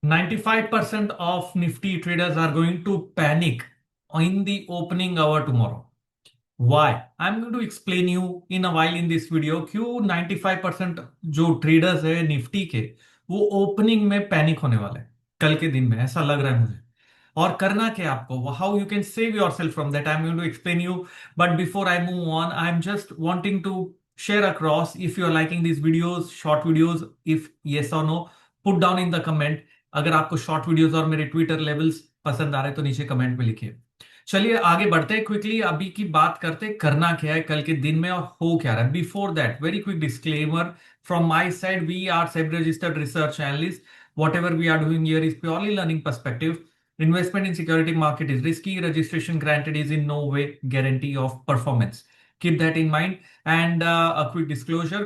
95% of Nifty traders are going to panic in the opening hour tomorrow. Why? I'm going to explain you in a while in this video क्यों 95% जो traders है Nifty के वो opening में panic होने वाले हैं कल के दिन में, ऐसा लग रहा है मुझे। और करना क्या है आपको, how you can save yourself from that, I am going to explain you. But before I move on, I am just wanting to share across, if you are liking this videos, short videos, if yes और no, put down in the comment. अगर आपको short videos और मेरे Twitter levels पसंद आ रहे हैं तो नीचे कमेंट में लिखिए। चलिए आगे बढ़ते हैं, क्विकली अभी की बात करते हैं करना क्या है कल के दिन में और हो क्या रहा है। Before that, very quick disclaimer from my side, we are SEBI registered research analyst. Whatever we are doing here is purely learning perspective. Investment in security market is risky. Registration granted is in no way guarantee of performance. Keep that in mind. And a quick disclosure.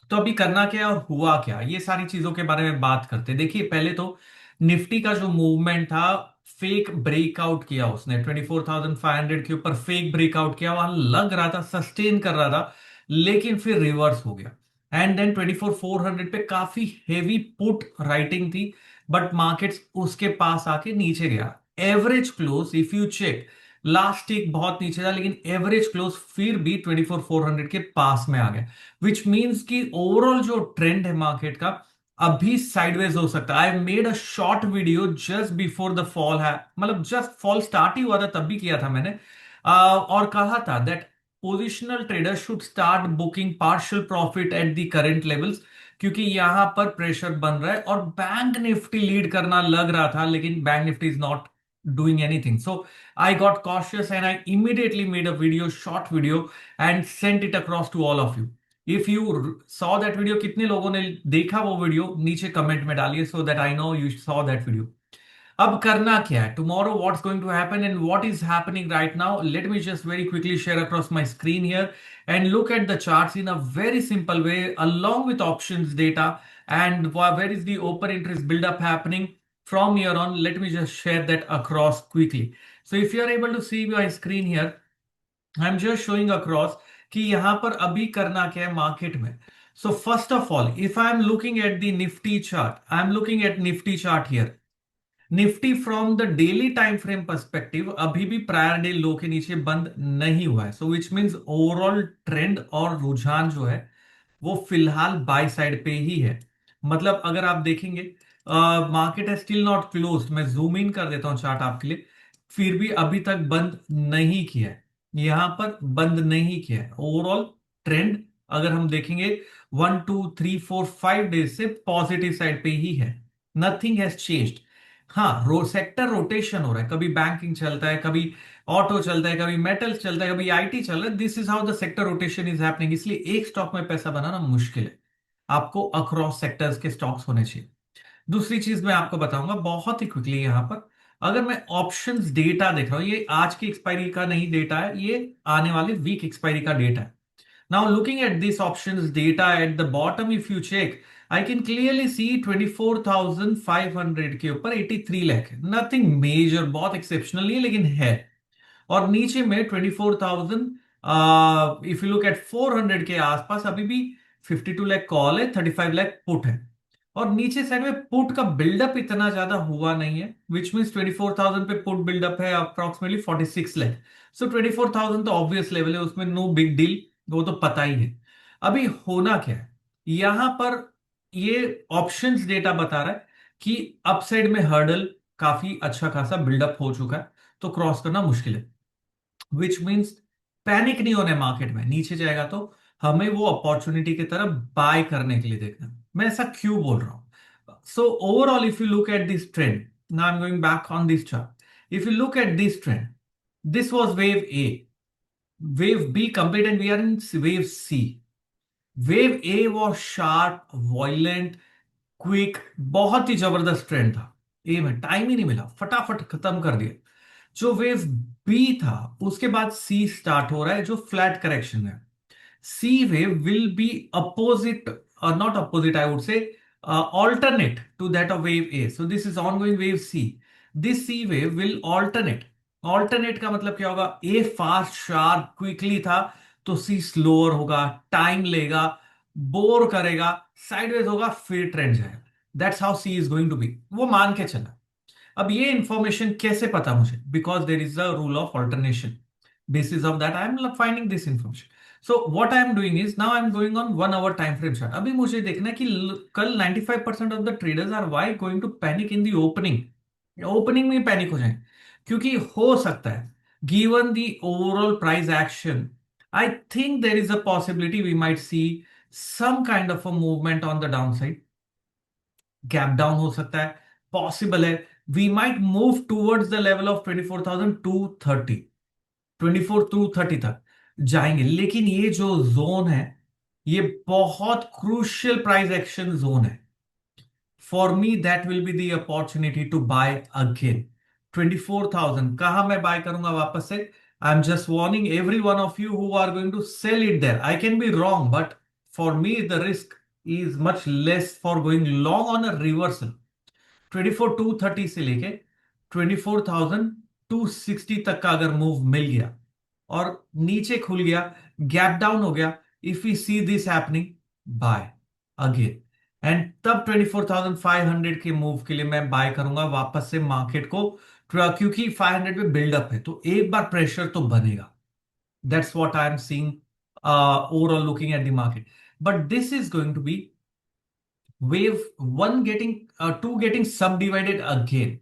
तो अभी करना क्या है और हुआ क्या, ये सारी चीजों के बारे में बात करते हैं। देखिए पहले तो निफ्टी का जो मूवमेंट था, फेक ब्रेकआउट किया उसने 24,500 के ऊपर, फेक ब्रेकआउट किया, वहां लग रहा था सस्टेन कर रहा था, लेकिन फिर रिवर्स हो गया। एंड देन 24,400 पे काफी हेवी पुट राइटिंग थी, बट मार्केट्स उसके पास आके नीचे गया। Average close if you check, last week बहुत नीचे था, लेकिन एवरेज क्लोज फिर भी 24,400 के पास में आ गया, विच मीन्स कि ओवरऑल जो ट्रेंड है मार्केट का अभी साइडवेज हो सकता है। I made a short video just before the fall है, मतलब जस्ट फॉल स्टार्ट ही हुआ था तब भी किया था मैंने, और कहा था that positional trader should start booking partial profit at the current levels, क्योंकि यहां पर प्रेशर बन रहा है। और बैंक निफ्टी लीड करना लग रहा था, लेकिन bank Nifty is not doing anything. So I got cautious and I immediately made a video, short video, and sent it across to all of you. If you saw that video, कितने लोगों ने देखा वो video, नीचे comment में डालिए so that I know you saw that video. अब करना क्या है tomorrow, what's going to happen and what is happening right now, let me just very quickly share across my screen here and look at the charts in a very simple way along with options data, and where is the open interest build up happening from here on. Let me just share that across quickly. So if you are able to see my screen here, I am just showing across कि यहां पर अभी करना क्या है market में। So first of all, if I am looking at the Nifty chart, I am looking at Nifty chart here. Nifty from the daily time frame perspective अभी भी प्रायर डे लो के नीचे बंद नहीं हुआ है, सो विच मीन्स ओवरऑल ट्रेंड और रुझान जो है वो फिलहाल बाय साइड पे ही है। मतलब अगर आप देखेंगे, मार्केट है स्टिल नॉट क्लोज्ड, मैं जूम इन कर देता हूं चार्ट आपके लिए, फिर भी अभी तक बंद नहीं किया है, यहां पर बंद नहीं किया है। ओवरऑल ट्रेंड अगर हम देखेंगे 1 2 3 4 5 डेज से पॉजिटिव साइड पे ही है, नथिंग हैज चेंज्ड। हाँ, सेक्टर रोटेशन हो रहा है, कभी बैंकिंग चलता है, कभी ऑटो चलता है, कभी मेटल चलता है, कभी आईटी चल रहा है। This is how the sector rotation is happening. इसलिए एक स्टॉक में पैसा बनाना मुश्किल है, आपको अक्रॉस सेक्टर्स के स्टॉक्स होने चाहिए। दूसरी चीज मैं आपको बताऊंगा बहुत ही क्विकली यहां पर, अगर मैं ऑप्शंस डेटा देख रहा हूं, ये आज की एक्सपायरी का नहीं डेटा है, ये आने वाले वीक एक्सपायरी का डेटा है। Now looking at this options data at the bottom, if you check, I can clearly see 24,500 के ऊपर 83 लाख है, नथिंग मेजर, बहुत एक्सेप्शनल नहीं है लेकिन है। और नीचे में 24,000, इफ यू लुक एट 400 के आसपास अभी भी 52 लाख कॉल है, 35 लाख पुट है। और नीचे साइड में पुट का बिल्डअप इतना ज्यादा हुआ नहीं है, विच मीन्स 24,000 पे पुट बिल्डअप है अप्रोक्सीमेटली 46 लाख। सो 24,000 तो ऑब्वियस लेवल है, उसमें नो बिग डील, वो तो पता ही है। अभी होना क्या है यहां पर, ये ऑप्शंस डेटा बता रहा है कि अपसाइड में हर्डल काफी अच्छा खासा बिल्डअप हो चुका है, तो क्रॉस करना मुश्किल है। विच मीन्स पैनिक नहीं होने मार्केट में, नीचे जाएगा तो हमें वो अपॉर्चुनिटी की तरफ बाय करने के लिए देखना। मैं ऐसा क्यों बोल रहा हूं? So overall if you look at this trend, now I am going back on this chart, if you look at this trend, this was wave A, wave B complete and we are in wave C. Wave A was sharp, violent, quick, बहुत ही जबरदस्त trend था। ए में time ही नहीं मिला, फटाफट खत्म कर दिया। जो वेव बी था उसके बाद सी स्टार्ट हो रहा है जो फ्लैट करेक्शन है। C wave will be opposite, not opposite, I would say alternate to that of wave A. So this is ongoing wave C. This C wave will alternate. Alternate का मतलब क्या होगा? A fast sharp quickly था, तो C slower होगा, time लेगा, bore करेगा, sideways होगा, फिर ट्रेंड जाएगा। That's how C is going to be, वो मान के चला। अब ये इंफॉर्मेशन कैसे पता मुझे? Because there is a rule of alternation, basis of that I am finding this information. So what I am doing is now I am going on 1 hour time frame chart. अभी मुझे देखना है कि कल 95% of the traders are why going to panic in the opening में panic हो जाए, क्योंकि हो सकता है given the overall price action I think there is a possibility we might see some kind of a movement on the downside, gap down हो सकता है, पॉसिबल है we might move towards the level of 24,230, 24,230 तक जाएंगे। लेकिन ये जो zone है ये बहुत क्रूशियल प्राइस एक्शन जोन है। For me that will be the opportunity to buy again. 24,000 कहां मैं बाय करूंगा वापस से? I am just warning every one of you who are going to sell it there, I can be wrong but for me the risk is much less for going long on a reversal। 24,230 से लेके 24,260 तक का अगर move मिल गया और नीचे खुल गया, गैप डाउन हो गया, if we see this happening, buy again. And तब 24,500 के मूव के लिए मैं बाय करूंगा वापस से मार्केट को, क्योंकि 500 पे बिल्डअप है तो एक बार प्रेशर तो बनेगा। That's what I am seeing overall looking at the market, but this is going to be wave one getting to getting subdivided again.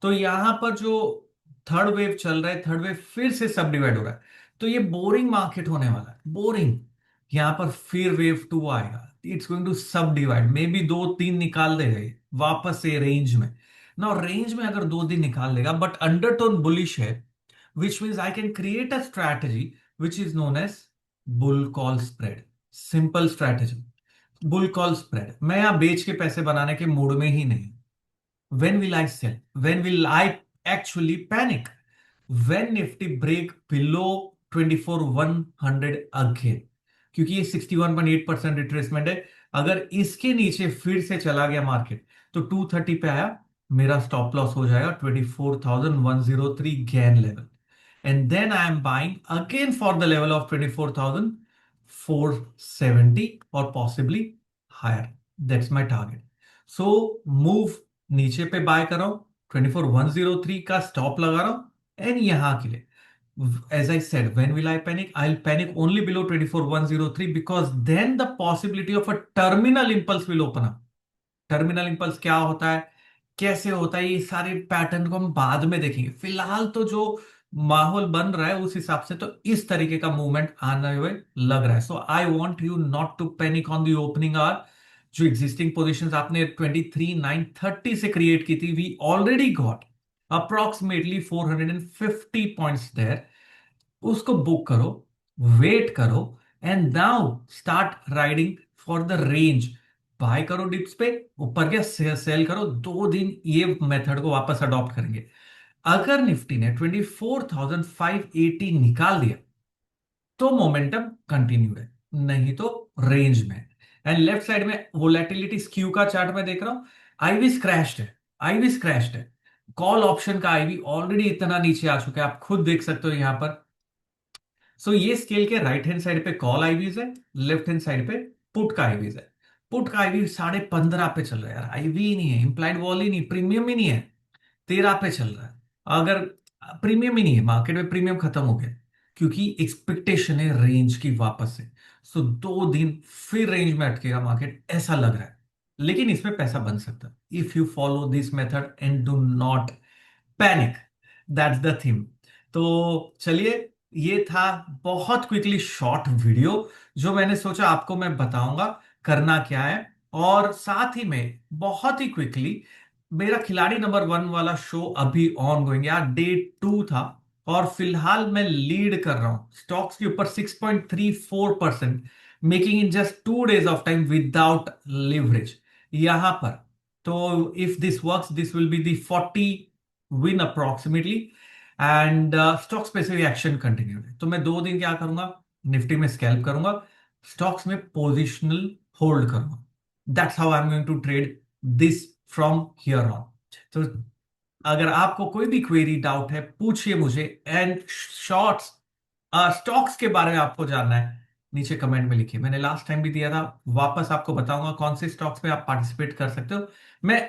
तो यहां पर जो थर्ड वेव चल रहा है, थर्ड वेव फिर से सब डिवाइड हो रहा है, तो ये बोरिंग मार्केट होने वाला है, बोरिंग। यहां पर फिर वेव टू आएगा, इट्स गोइंग टू सब डिवाइड, मे बी 2-3 निकाल देगा ये वापस से रेंज में ना। रेंज में अगर 2 दिन निकाल लेगा बट अंडरटोन बुलिश है, which means I can create a strategy which is known as bull call spread। Simple strategy, bull call spread. मैं यहां बेच के पैसे बनाने के मूड में ही नहीं। When will I sell? When will I actually panic? When Nifty break below 24,100 again, क्योंकि ये 61.8% रिट्रेसमेंट है। अगर इसके नीचे फिर से चला गया मार्केट तो 230 पे आया, मेरा स्टॉप लॉस हो जाएगा 24,103 gain level, and then I am buying again for the level of 24,470 और possibly higher. That's my target. So move नीचे पे बाय कर रहा हूं, 24,103 का स्टॉप लगा रहा हूं, एंड यहां के लिए as I said, when will I panic? I'll panic only below 24,103 because then the possibility of a terminal impulse will open up। Terminal impulse क्या होता है, कैसे होता है, ये सारे पैटर्न को हम बाद में देखेंगे। फिलहाल तो जो माहौल बन रहा है उस हिसाब से तो इस तरीके का मूवमेंट आने हुए लग रहा है। So I want you not to panic on the opening hour. जो एग्जिस्टिंग पोजिशन आपने 23,930 से क्रिएट की थी, we already got approximately 450 points there. उसको बुक करो, वेट करो, and now start riding for the range. Buy करो डिप्स पे, ऊपर गया सेल करो। 2 दिन ये मेथड को वापस अडॉप्ट करेंगे। अगर निफ्टी ने 24,580 निकाल दिया तो मोमेंटम कंटिन्यू है, नहीं तो रेंज में। एंड लेफ्ट साइड में वोलेटिलिटी स्क्यू का चार्ट में देख रहा हूं, आईवी क्रैश्ड है, आईवी क्रैश्ड है। कॉल ऑप्शन का आईवी ऑलरेडी इतना नीचे आ चुका है, आप खुद देख सकते हो यहां पर। सो ये स्केल के राइट हैंड साइड पे कॉल आईवीज है, लेफ्ट हैंड साइड पे पुट का आईवीज है। पुट का आईवी 15.5 पे चल रहा है यार, आईवी ही नहीं है, इंप्लाइड वॉल ही नहीं, प्रीमियम ही नहीं है, 13 पे चल रहा है। अगर प्रीमियम ही नहीं है, मार्केट में प्रीमियम खत्म हो गया, क्योंकि एक्सपेक्टेशन है रेंज की वापस से। सो 2 दिन फिर रेंज में अटकेगा मार्केट ऐसा लग रहा है, लेकिन इसमें पैसा बन सकता है if you follow this method and do not panic. That's the theme. तो चलिए, ये था बहुत क्विकली शॉर्ट वीडियो जो मैंने सोचा आपको मैं बताऊंगा करना क्या है। और साथ ही में बहुत ही क्विकली, मेरा खिलाड़ी नंबर 1 वाला शो अभी ऑन गोइंग, यार डे 2 था और फिलहाल मैं लीड कर रहा हूं स्टॉक्स के ऊपर 6.34%, making in just 2 days of time without leverage यहां पर। तो if this works this will be the 40 win approximately, and stocks पे से भी एक्शन कंटिन्यू है। तो मैं 2 दिन क्या करूंगा, निफ्टी में स्कैल्प करूंगा, स्टॉक्स में पोजिशनल होल्ड करूंगा। That's how I am going to trade this from here on. तो अगर आपको कोई भी क्वेरी डाउट है पूछिए मुझे, एंड शॉर्ट्स स्टॉक्स के बारे में आपको जानना है, नीचे कमेंट में लिखिए। मैंने लास्ट टाइम भी दिया था, वापस आपको बताऊंगा कौन से स्टॉक्स पे आप पार्टिसिपेट कर सकते हो। मैं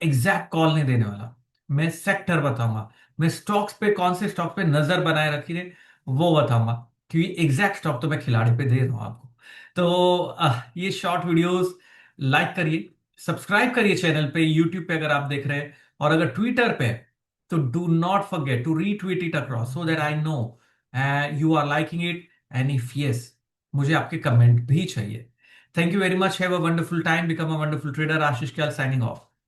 एग्जैक्ट कॉल नहीं देने वाला, मैं सेक्टर बताऊंगा, मैं स्टॉक्स पे कौन से स्टॉक पे नजर बनाए रखिए वो बताऊंगा, क्योंकि एग्जैक्ट स्टॉक तो मैं खिलाड़ी पे दे रहा हूं आपको। तो ये शॉर्ट वीडियोस लाइक करिए, सब्सक्राइब करिए चैनल पे, यूट्यूब पे अगर आप देख रहे हैं, और अगर ट्विटर पे तो do not forget to retweet it across so that I know you are liking it, and if yes मुझे आपके कमेंट भी चाहिए। Thank you very much, have a wonderful time, become a wonderful trader. Ashish Kyal signing of.